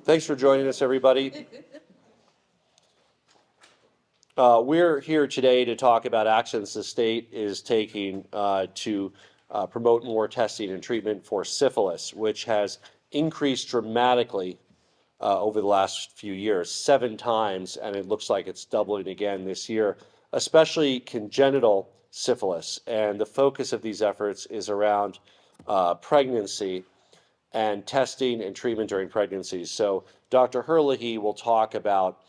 Thanks for joining us, everybody. We're here today to talk about actions the state is taking to promote more testing and treatment for syphilis, which has increased dramatically over the last few years, 7 times, and it looks like it's doubling again this year, especially congenital syphilis. And the focus of these efforts is around pregnancy and testing and treatment during pregnancies. So Dr. Herlihy will talk about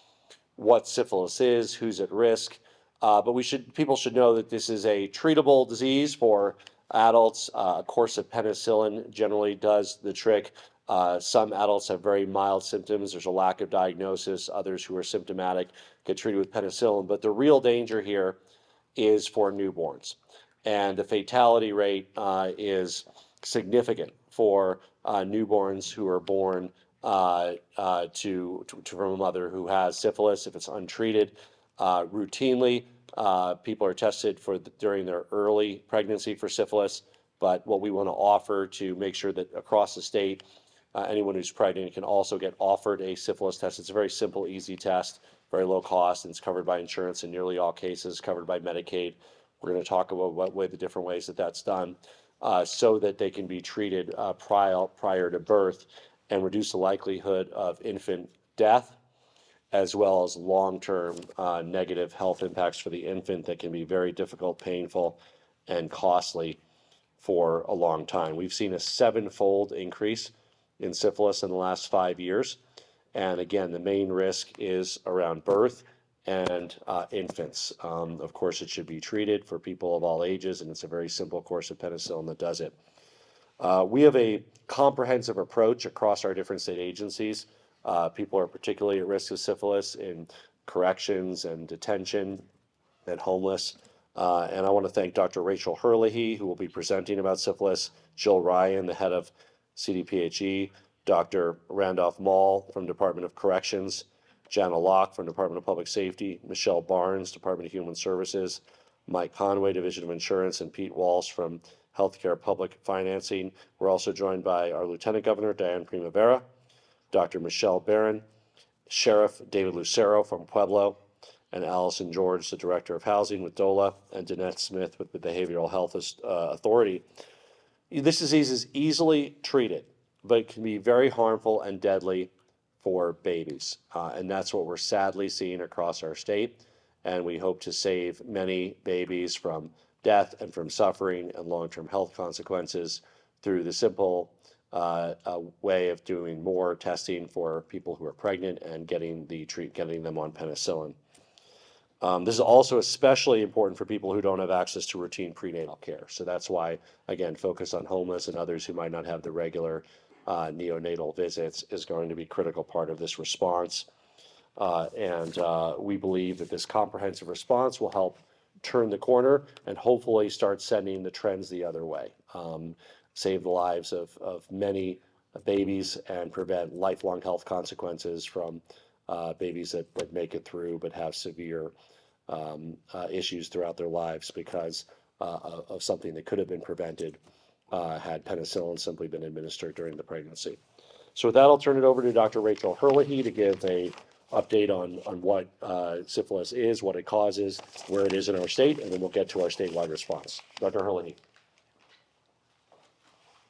what syphilis is, who's at risk, but people should know that this is a treatable disease for adults. A course of penicillin generally does the trick. Some adults have very mild symptoms. There's a lack of diagnosis. Others who are symptomatic get treated with penicillin. But the real danger here is for newborns. And the fatality rate is significant for newborns who are born from a mother who has syphilis if it's untreated. Routinely, people are tested during their early pregnancy for syphilis, but what we want to offer to make sure that across the state, anyone who's pregnant can also get offered a syphilis test. It's a very simple, easy test, very low cost, and it's covered by insurance in nearly all cases, covered by Medicaid. We're going to talk about the different ways that that's done so that they can be treated prior to birth and reduce the likelihood of infant death, as well as long-term negative health impacts for the infant that can be very difficult, painful, and costly for a long time. We've seen a 7-fold increase in syphilis in the last 5 years. And again, the main risk is around birth and infants. Of course, it should be treated for people of all ages, and it's a very simple course of penicillin that does it. We have a comprehensive approach across our different state agencies. People are particularly at risk of syphilis in corrections and detention and homeless. And I want to thank Dr. Rachel Herlihy, who will be presenting about syphilis, Jill Ryan, the head of CDPHE, Dr. Randolph Maul from Department of Corrections, Jana Locke from Department of Public Safety, Michelle Barnes, Department of Human Services, Mike Conway, Division of Insurance, and Pete Walsh from Healthcare Public Financing. We're also joined by our Lieutenant Governor, Dianne Primavera, Dr. Michelle Barron, Sheriff David Lucero from Pueblo, and Allison George, the Director of Housing with DOLA, and Danette Smith with the Behavioral Health Authority. This disease is easily treated, but it can be very harmful and deadly for babies. And that's what we're sadly seeing across our state. And we hope to save many babies from death and from suffering and long-term health consequences through the simple way of doing more testing for people who are pregnant and getting them on penicillin. This is also especially important for people who don't have access to routine prenatal care. So that's why, again, focus on homeless and others who might not have the regular neonatal visits is going to be a critical part of this response. And we believe that this comprehensive response will help turn the corner and hopefully start sending the trends the other way, save the lives of many babies and prevent lifelong health consequences from babies that make it through but have severe issues throughout their lives because of something that could have been prevented had penicillin simply been administered during the pregnancy. So with that, I'll turn it over to Dr. Rachel Herlihy to give a update on what syphilis is, what it causes, where it is in our state, and then we'll get to our statewide response. Dr. Herlihy.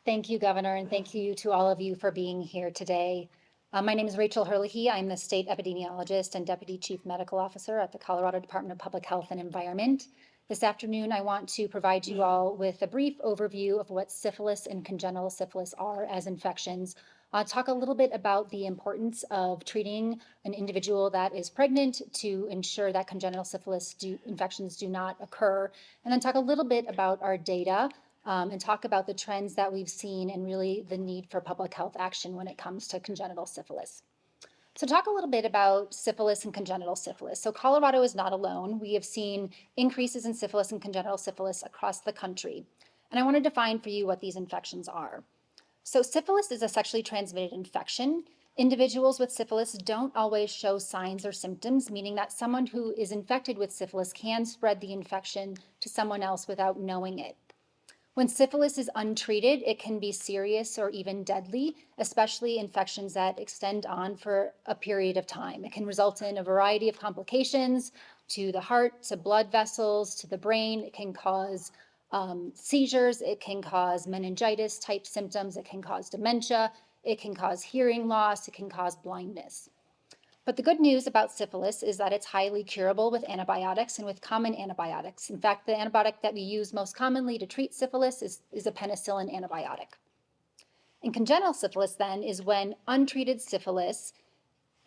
Thank you, Governor, and thank you to all of you for being here today. My name is Rachel Herlihy. I'm the State Epidemiologist and Deputy Chief Medical Officer at the Colorado Department of Public Health and Environment. This afternoon, I want to provide you all with a brief overview of what syphilis and congenital syphilis are as infections. I'll talk a little bit about the importance of treating an individual that is pregnant to ensure that congenital syphilis infections do not occur, and then talk a little bit about our data and talk about the trends that we've seen and really the need for public health action when it comes to congenital syphilis. So talk a little bit about syphilis and congenital syphilis. So Colorado is not alone. We have seen increases in syphilis and congenital syphilis across the country. And I want to define for you what these infections are. So syphilis is a sexually transmitted infection. Individuals with syphilis don't always show signs or symptoms, meaning that someone who is infected with syphilis can spread the infection to someone else without knowing it. When syphilis is untreated, it can be serious or even deadly, especially infections that extend on for a period of time. It can result in a variety of complications to the heart, to blood vessels, to the brain. It can cause seizures. It can cause meningitis type symptoms. It can cause dementia. It can cause hearing loss. It can cause blindness. But the good news about syphilis is that it's highly curable with antibiotics and with common antibiotics. In fact, the antibiotic that we use most commonly to treat syphilis is a penicillin antibiotic. And congenital syphilis then is when untreated syphilis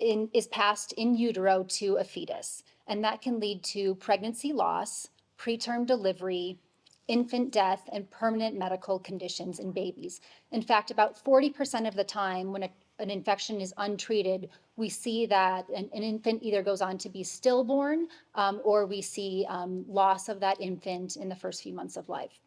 is passed in utero to a fetus. And that can lead to pregnancy loss, preterm delivery, infant death, and permanent medical conditions in babies. In fact, about 40% of the time when an infection is untreated, we see that an infant either goes on to be stillborn or we see loss of that infant in the first few months of life.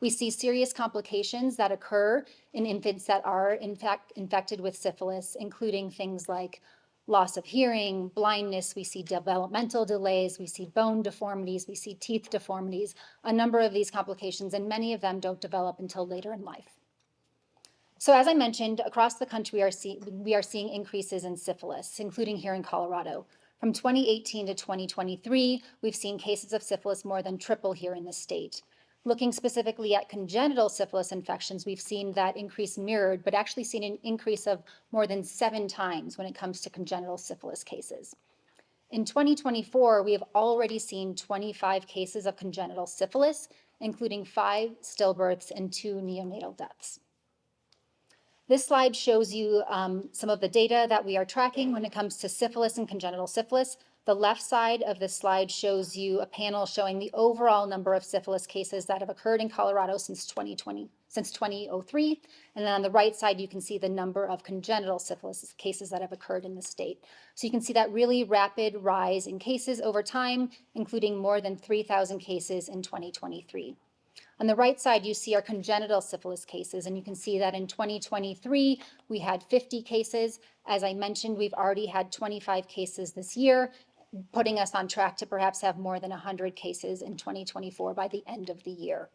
We see serious complications that occur in infants that are in fact infected with syphilis, including things like loss of hearing, blindness. We see developmental delays, we see bone deformities, we see teeth deformities, a number of these complications, and many of them don't develop until later in life. So as I mentioned, across the country we are seeing increases in syphilis, including here in Colorado. From 2018 to 2023, we've seen cases of syphilis more than triple here in the state. Looking specifically at congenital syphilis infections, we've seen that increase mirrored, but actually seen an increase of more than 7 times when it comes to congenital syphilis cases. In 2024, we have already seen 25 cases of congenital syphilis, including 5 stillbirths and 2 neonatal deaths. This slide shows you some of the data that we are tracking when it comes to syphilis and congenital syphilis. The left side of this slide shows you a panel showing the overall number of syphilis cases that have occurred in Colorado since 2003. And then on the right side, you can see the number of congenital syphilis cases that have occurred in the state. So you can see that really rapid rise in cases over time, including more than 3,000 cases in 2023. On the right side, you see our congenital syphilis cases, and you can see that in 2023, we had 50 cases. As I mentioned, we've already had 25 cases this year, putting us on track to perhaps have more than 100 cases in 2024 by the end of the year.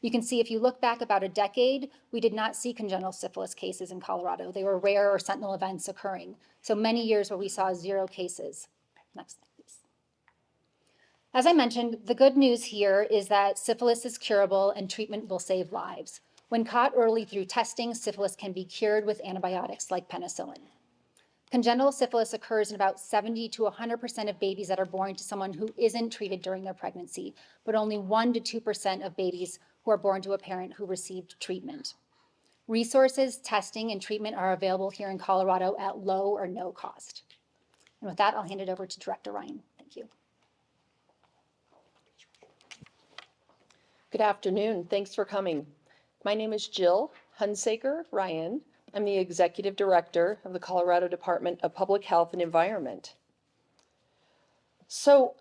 You can see if you look back about a decade, we did not see congenital syphilis cases in Colorado. They were rare or sentinel events occurring. So many years where we saw 0 cases. Next slide, please. As I mentioned, the good news here is that syphilis is curable and treatment will save lives. When caught early through testing, syphilis can be cured with antibiotics like penicillin. Congenital syphilis occurs in about 70 to 100% of babies that are born to someone who isn't treated during their pregnancy, but only 1 to 2% of babies who are born to a parent who received treatment. Resources, testing, and treatment are available here in Colorado at low or no cost. And with that, I'll hand it over to Director Ryan. Thank you. Good afternoon. Thanks for coming. My name is Jill Hunsaker Ryan. I'm the Executive Director of the Colorado Department of Public Health and Environment. So,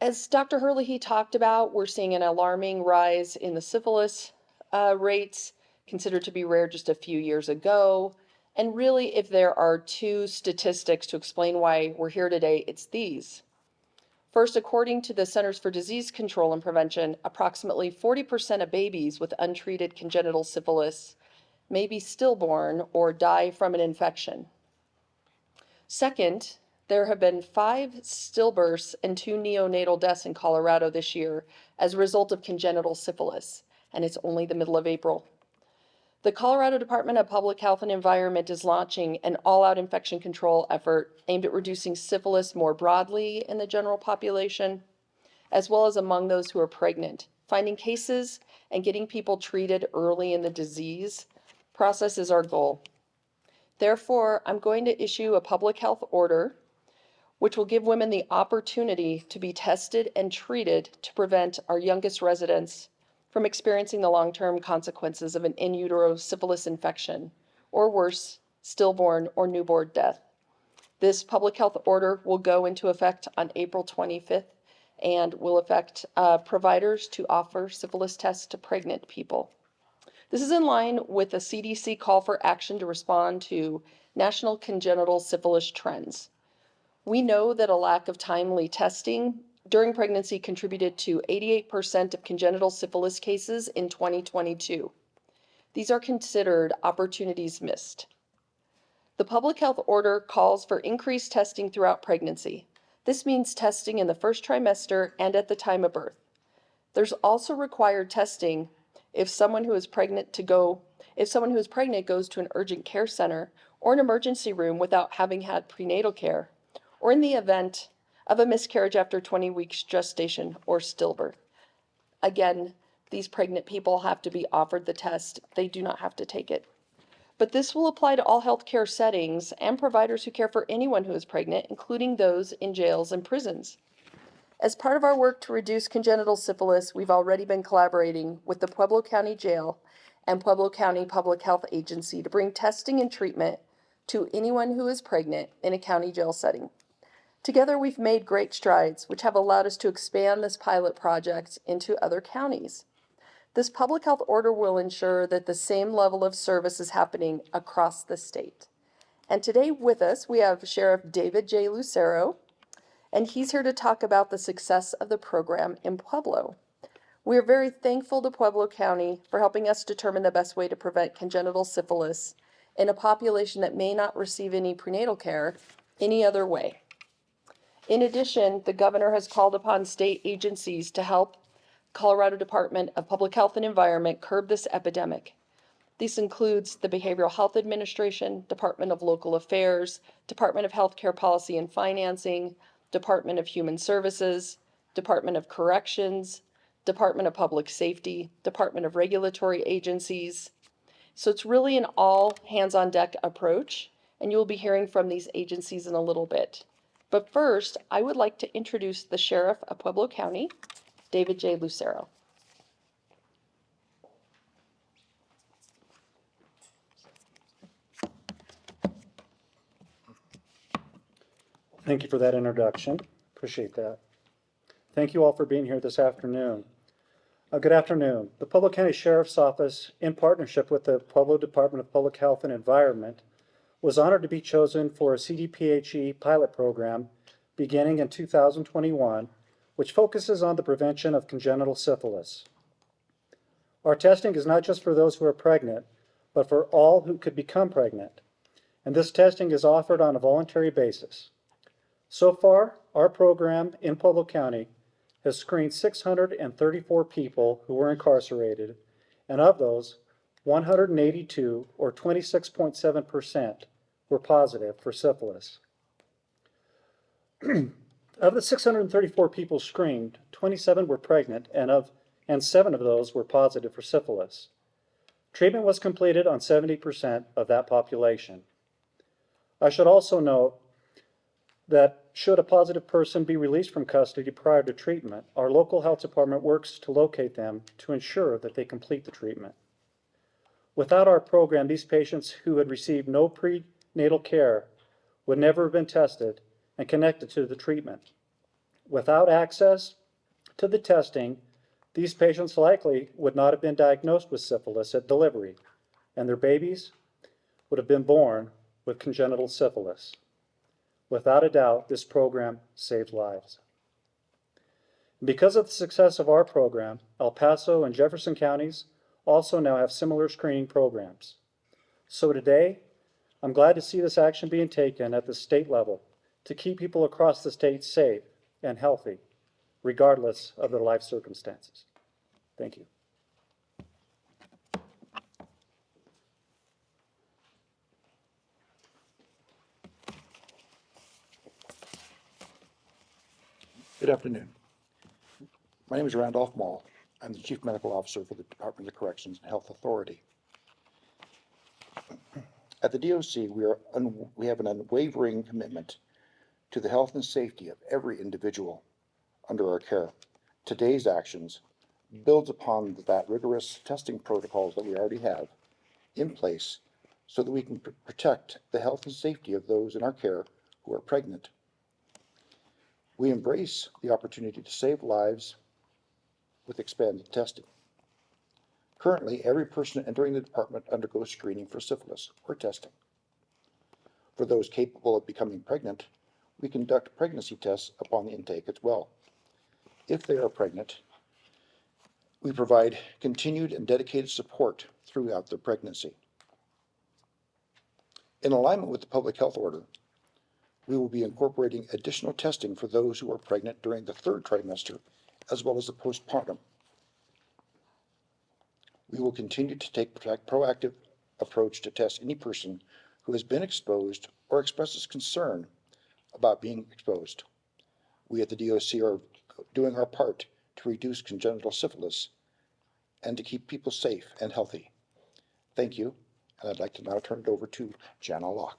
as Dr. Herlihy talked about, we're seeing an alarming rise in the syphilis rates, considered to be rare just a few years ago. And really, if there are 2 statistics to explain why we're here today, it's these. First, according to the Centers for Disease Control and Prevention, approximately 40% of babies with untreated congenital syphilis may be stillborn or die from an infection. Second, there have been 5 stillbirths and 2 neonatal deaths in Colorado this year as a result of congenital syphilis, and it's only the middle of April. The Colorado Department of Public Health and Environment is launching an all-out infection control effort aimed at reducing syphilis more broadly in the general population, as well as among those who are pregnant. Finding cases and getting people treated early in the disease process is our goal. Therefore, I'm going to issue a public health order which will give women the opportunity to be tested and treated to prevent our youngest residents from experiencing the long-term consequences of an in utero syphilis infection, or worse, stillborn or newborn death. This public health order will go into effect on April 25th and will affect providers to offer syphilis tests to pregnant people. This is in line with the CDC call for action to respond to national congenital syphilis trends. We know that a lack of timely testing during pregnancy contributed to 88% of congenital syphilis cases in 2022. These are considered opportunities missed. The public health order calls for increased testing throughout pregnancy. This means testing in the first trimester and at the time of birth. There's also required testing if someone who is pregnant goes to an urgent care center or an emergency room without having had prenatal care, or in the event of a miscarriage after 20 weeks gestation or stillbirth. Again, these pregnant people have to be offered the test. They do not have to take it. But this will apply to all healthcare settings and providers who care for anyone who is pregnant, including those in jails and prisons. As part of our work to reduce congenital syphilis, we've already been collaborating with the Pueblo County Jail and Pueblo County Public Health Agency to bring testing and treatment to anyone who is pregnant in a county jail setting. Together, we've made great strides, which have allowed us to expand this pilot project into other counties. This public health order will ensure that the same level of service is happening across the state. And today with us, we have Sheriff David J. Lucero, and he's here to talk about the success of the program in Pueblo. We are very thankful to Pueblo County for helping us determine the best way to prevent congenital syphilis in a population that may not receive any prenatal care any other way. In addition, the governor has called upon state agencies to help Colorado Department of Public Health and Environment curb this epidemic. This includes the Behavioral Health Administration, Department of Local Affairs, Department of Healthcare Policy and Financing, Department of Human Services, Department of Corrections, Department of Public Safety, Department of Regulatory Agencies. So it's really an all hands on deck approach, and you'll be hearing from these agencies in a little bit. But first, I would like to introduce the Sheriff of Pueblo County, David J. Lucero. Thank you for that introduction. Appreciate that. Thank you all for being here this afternoon. Good afternoon. The Pueblo County Sheriff's Office, in partnership with the Pueblo Department of Public Health and Environment, was honored to be chosen for a CDPHE pilot program beginning in 2021, which focuses on the prevention of congenital syphilis. Our testing is not just for those who are pregnant, but for all who could become pregnant. And this testing is offered on a voluntary basis. So far, our program in Pueblo County has screened 634 people who were incarcerated, and of those, 182, or 26.7%, were positive for syphilis. Of the 634 people screened, 27 were pregnant, and 7 of those were positive for syphilis. Treatment was completed on 70% of that population. I should also note that should a positive person be released from custody prior to treatment, our local health department works to locate them to ensure that they complete the treatment. Without our program, these patients who had received no prenatal care would never have been tested and connected to the treatment. Without access to the testing, these patients likely would not have been diagnosed with syphilis at delivery, and their babies would have been born with congenital syphilis. Without a doubt, this program saved lives. Because of the success of our program, El Paso and Jefferson counties also now have similar screening programs. So today, I'm glad to see this action being taken at the state level to keep people across the state safe and healthy, regardless of their life circumstances. Thank you. Good afternoon. My name is Randolph Maul. I'm the Chief Medical Officer for the Department of Corrections and Health Authority. At the DOC, we have an unwavering commitment to the health and safety of every individual under our care. Today's actions builds upon that rigorous testing protocols that we already have in place so that we can protect the health and safety of those in our care who are pregnant. We embrace the opportunity to save lives with expanded testing. Currently, every person entering the department undergoes screening for syphilis or testing. For those capable of becoming pregnant, we conduct pregnancy tests upon the intake as well. If they are pregnant, we provide continued and dedicated support throughout their pregnancy. In alignment with the public health order, we will be incorporating additional testing for those who are pregnant during the third trimester, as well as the postpartum. We will continue to take a proactive approach to test any person who has been exposed or expresses concern about being exposed. We at the DOC are doing our part to reduce congenital syphilis and to keep people safe and healthy. Thank you, and I'd like to now turn it over to Jana Locke.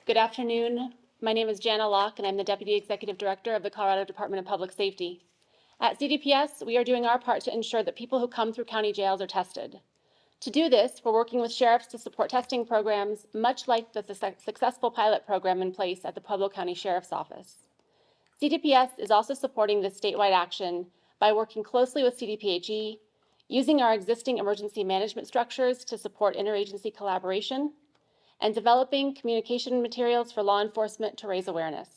Good afternoon. My name is Jana Locke, and I'm the Deputy Executive Director of the Colorado Department of Public Safety. At CDPS, we are doing our part to ensure that people who come through county jails are tested. To do this, we're working with sheriffs to support testing programs, much like the successful pilot program in place at the Pueblo County Sheriff's Office. CDPS is also supporting this statewide action by working closely with CDPHE, using our existing emergency management structures to support interagency collaboration, and developing communication materials for law enforcement to raise awareness.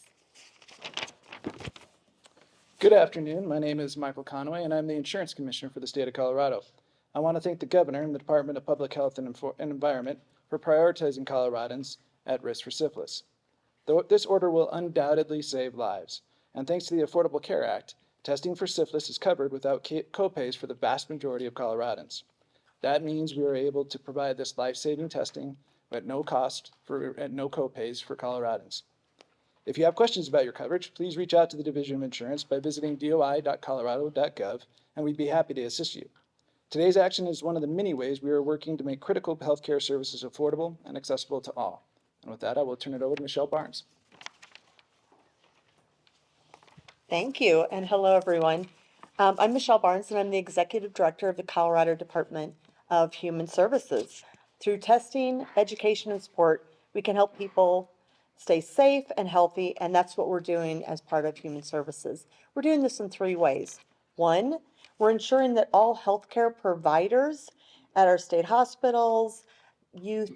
Good afternoon. My name is Michael Conway, and I'm the Insurance Commissioner for the state of Colorado. I want to thank the Governor and the Department of Public Health and Environment for prioritizing Coloradans at risk for syphilis. This order will undoubtedly save lives, and thanks to the Affordable Care Act, testing for syphilis is covered without copays for the vast majority of Coloradans. That means we are able to provide this life-saving testing at no cost at no copays for Coloradans. If you have questions about your coverage, please reach out to the Division of Insurance by visiting doi.colorado.gov, and we'd be happy to assist you. Today's action is one of the many ways we are working to make critical healthcare services affordable and accessible to all. And with that, I will turn it over to Michelle Barnes. Thank you, and hello, everyone. I'm Michelle Barnes, and I'm the Executive Director of the Colorado Department of Human Services. Through testing, education, and support, we can help people stay safe and healthy, and that's what we're doing as part of Human Services. We're doing this in 3 ways. 1, we're ensuring that all healthcare providers at our state hospitals, youth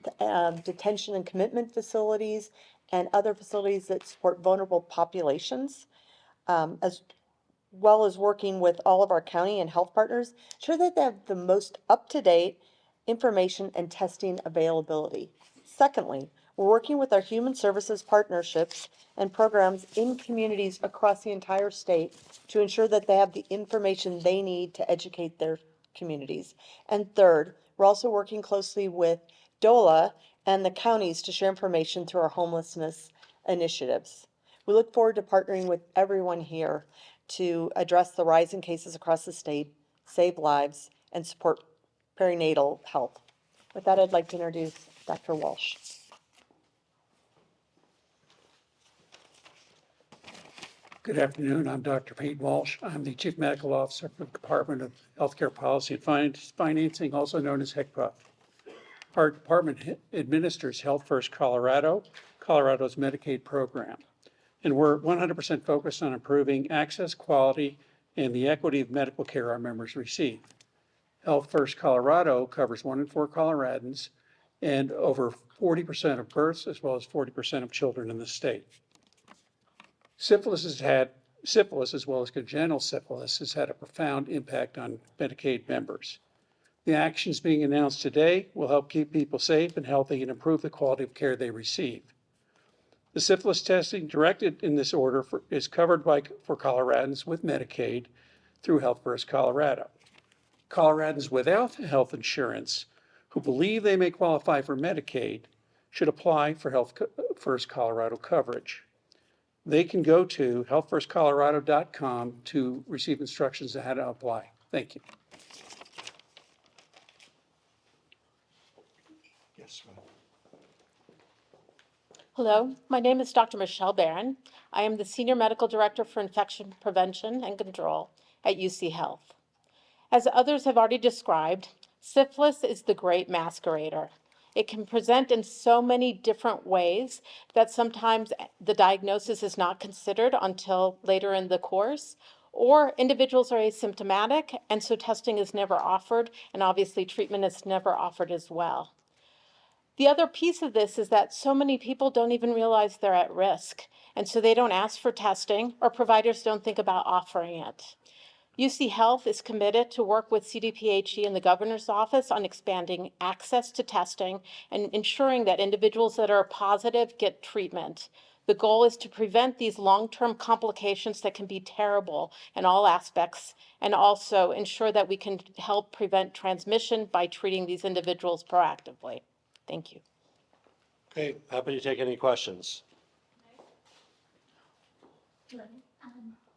detention and commitment facilities, and other facilities that support vulnerable populations, as well as working with all of our county and health partners, ensure that they have the most up-to-date information and testing availability. Secondly, we're working with our human services partnerships and programs in communities across the entire state to ensure that they have the information they need to educate their communities. And third, we're also working closely with DOLA and the counties to share information through our homelessness initiatives. We look forward to partnering with everyone here to address the rise in cases across the state, save lives, and support perinatal health. With that, I'd like to introduce Dr. Walsh. Good afternoon. I'm Dr. Pete Walsh. I'm the Chief Medical Officer for the Department of Healthcare Policy and Financing, also known as HCPF. Our department administers Health First Colorado, Colorado's Medicaid program. And we're 100% focused on improving access, quality, and the equity of medical care our members receive. Health First Colorado covers 1 in 4 Coloradans and over 40% of births, as well as 40% of children in the state. Syphilis, as well as congenital syphilis, has had a profound impact on Medicaid members. The actions being announced today will help keep people safe and healthy and improve the quality of care they receive. The syphilis testing directed in this order is covered for Coloradans with Medicaid through Health First Colorado. Coloradans without health insurance who believe they may qualify for Medicaid should apply for Health First Colorado coverage. They can go to healthfirstcolorado.com to receive instructions on how to apply. Thank you. Yes, ma'am. Hello, my name is Dr. Michelle Barron. I am the Senior Medical Director for Infection Prevention and Control at UCHealth. As others have already described, syphilis is the great masquerader. It can present in so many different ways that sometimes the diagnosis is not considered until later in the course, or individuals are asymptomatic, and so testing is never offered, and obviously treatment is never offered as well. The other piece of this is that so many people don't even realize they're at risk, and so they don't ask for testing or providers don't think about offering it. UCHealth is committed to work with CDPHE and the governor's office on expanding access to testing and ensuring that individuals that are positive get treatment. The goal is to prevent these long-term complications that can be terrible in all aspects, and also ensure that we can help prevent transmission by treating these individuals proactively. Thank you. Okay, happy to take any questions. Hello,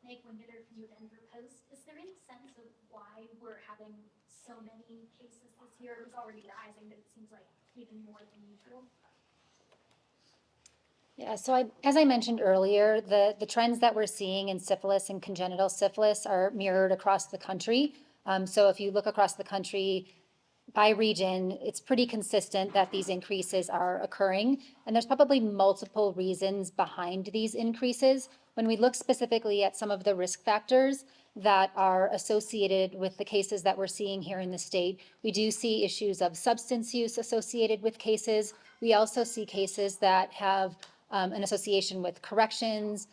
Meg Wingeter from the Denver Post. Is there any sense of why we're having so many cases this year? It was already rising, but it seems like even more than usual. Yeah, so as I mentioned earlier, the trends that we're seeing in syphilis and congenital syphilis are mirrored across the country. So if you look across the country by region, it's pretty consistent that these increases are occurring. And there's probably multiple reasons behind these increases. When we look specifically at some of the risk factors that are associated with the cases that we're seeing here in the state, we do see issues of substance use associated with cases. We also see cases that have an association with corrections,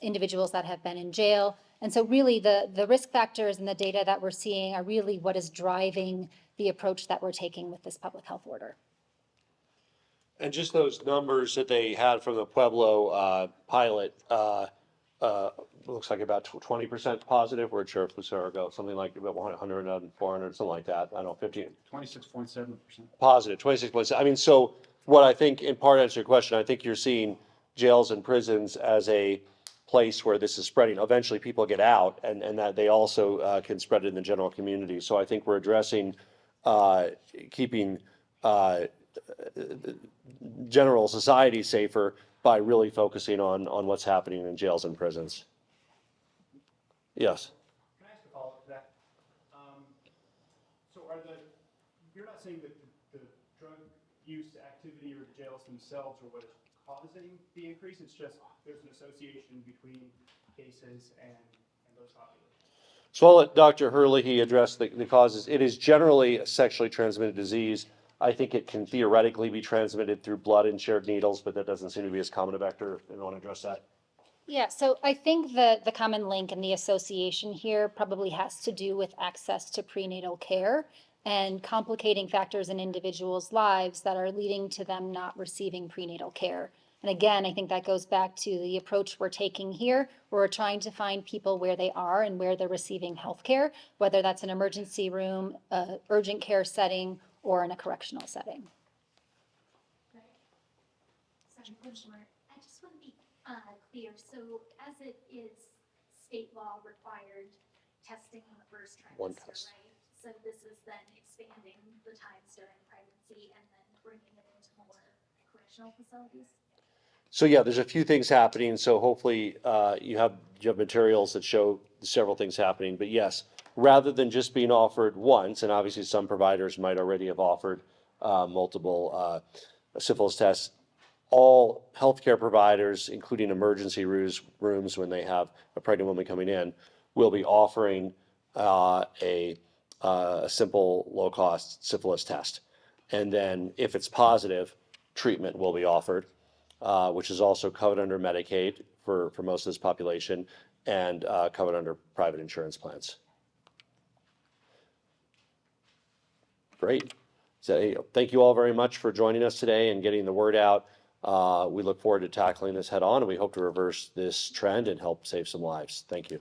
individuals that have been in jail. And so really the risk factors and the data that we're seeing are really what is driving the approach that we're taking with this public health order. And just those numbers that they had from the Pueblo pilot, looks like about 20% positive. We're sure if Lucero goes something like about 100 and 400, something like that. I don't know, 15. 26.7%. Positive, 26%. I mean, so what I think, in part answer your question, I think you're seeing jails and prisons as a place where this is spreading. Eventually people get out and that they also can spread it in the general community. So I think we're addressing keeping general society safer by really focusing on what's happening in jails and prisons. Yes. Can I ask a follow-up to that? So you're not saying that the drug use activity or the jails themselves are what is causing the increase? It's just there's an association between cases and those populations? So I'll let Dr. Herlihy address the causes. It is generally a sexually transmitted disease. I think it can theoretically be transmitted through blood and shared needles, but that doesn't seem to be as common a vector. I want to address that. Yeah, so I think the common link and the association here probably has to do with access to prenatal care and complicating factors in individuals' lives that are leading to them not receiving prenatal care. And again, I think that goes back to the approach we're taking here, where we're trying to find people where they are and where they're receiving health care, whether that's an emergency room, urgent care setting, or in a correctional setting. Right. Sorry, once more. I just want to be clear. So as it is state law required testing in the first trimester, right? So this is then expanding the times during pregnancy and then bringing it into more correctional facilities? So yeah, there's a few things happening. So hopefully you have materials that show several things happening. But yes, rather than just being offered once, and obviously some providers might already have offered multiple syphilis tests, all healthcare providers, including emergency rooms when they have a pregnant woman coming in, will be offering a simple, low-cost syphilis test. And then if it's positive, treatment will be offered, which is also covered under Medicaid for most of this population and covered under private insurance plans. Great. So, thank you all very much for joining us today and getting the word out. We look forward to tackling this head on, and we hope to reverse this trend and help save some lives. Thank you.